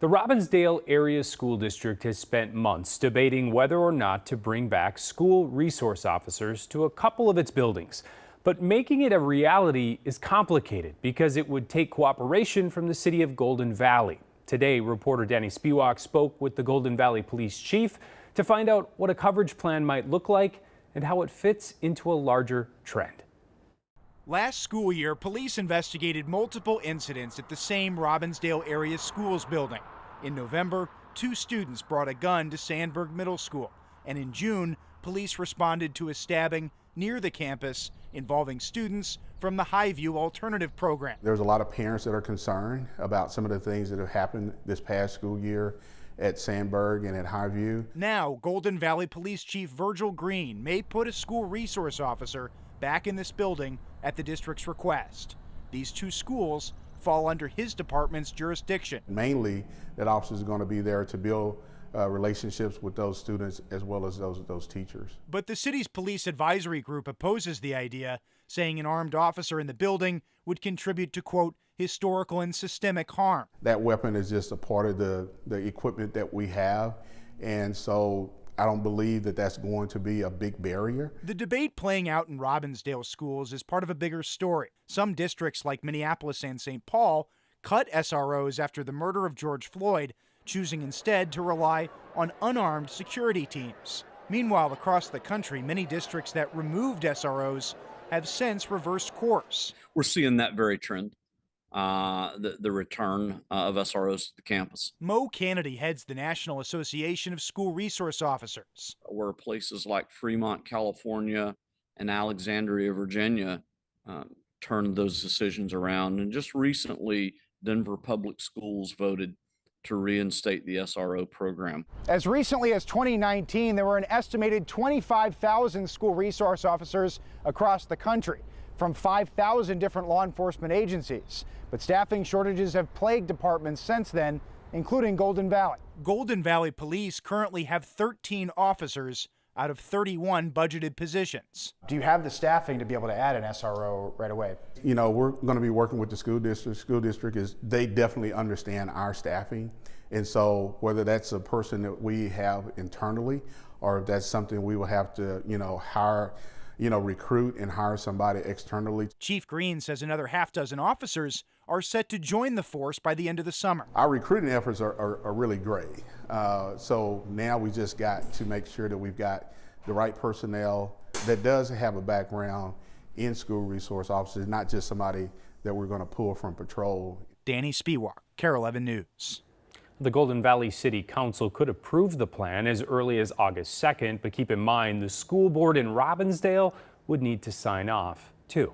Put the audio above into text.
The Robbinsdale Area School District has spent months debating whether or not to bring back school resource officers to a couple of its buildings. But making it a reality is complicated because it would take cooperation from the city of Golden Valley. Today, reporter Danny Spiewak spoke with the Golden Valley Police Chief to find out what a coverage plan might look like and how it fits into a larger trend. Last school year, police investigated multiple incidents at the same Robbinsdale Area Schools building. In November, 2 students brought a gun to Sandburg Middle School. And in June, police responded to a stabbing near the campus involving students from the Highview Alternative Program. There's a lot of parents that are concerned about some of the things that have happened this past school year at Sandburg and at Highview. Now, Golden Valley Police Chief Virgil Green may put a school resource officer back in this building at the district's request. These 2 schools fall under his department's jurisdiction. Mainly, that officers are going to be there to build relationships with those students as well as those teachers. But the city's police advisory group opposes the idea, saying an armed officer in the building would contribute to, quote, historical and systemic harm. That weapon is just a part of the equipment that we have, and so I don't believe that that's going to be a big barrier. The debate playing out in Robbinsdale schools is part of a bigger story. Some districts like Minneapolis and St. Paul cut SROs after the murder of George Floyd, choosing instead to rely on unarmed security teams. Meanwhile, across the country, many districts that removed SROs have since reversed course. We're seeing that very trend. The return of SROs to the campus. Mo Kennedy heads the National Association of School Resource Officers. Where places like Fremont, California, and Alexandria, Virginia, turned those decisions around. And just recently, Denver Public Schools voted to reinstate the SRO program. As recently as 2019, there were an estimated 25,000 school resource officers across the country from 5,000 different law enforcement agencies. But staffing shortages have plagued departments since then, including Golden Valley. Golden Valley Police currently have 13 officers out of 31 budgeted positions. Do you have the staffing to be able to add an SRO right away? You know, we're going to be working with the school district. School district they definitely understand our staffing. And so whether that's a person that we have internally or if that's something we will have to, hire, recruit and hire somebody externally. Chief Green says another half-dozen officers are set to join the force by the end of the summer. Our recruiting efforts are really great. So now we just got to make sure that we've got the right personnel that does have a background in school resource officers, not just somebody that we're going to pull from patrol. Danny Spiewak, KARE 11 News. The Golden Valley City Council could approve the plan as early as August 2nd, but keep in mind the school board in Robbinsdale would need to sign off too.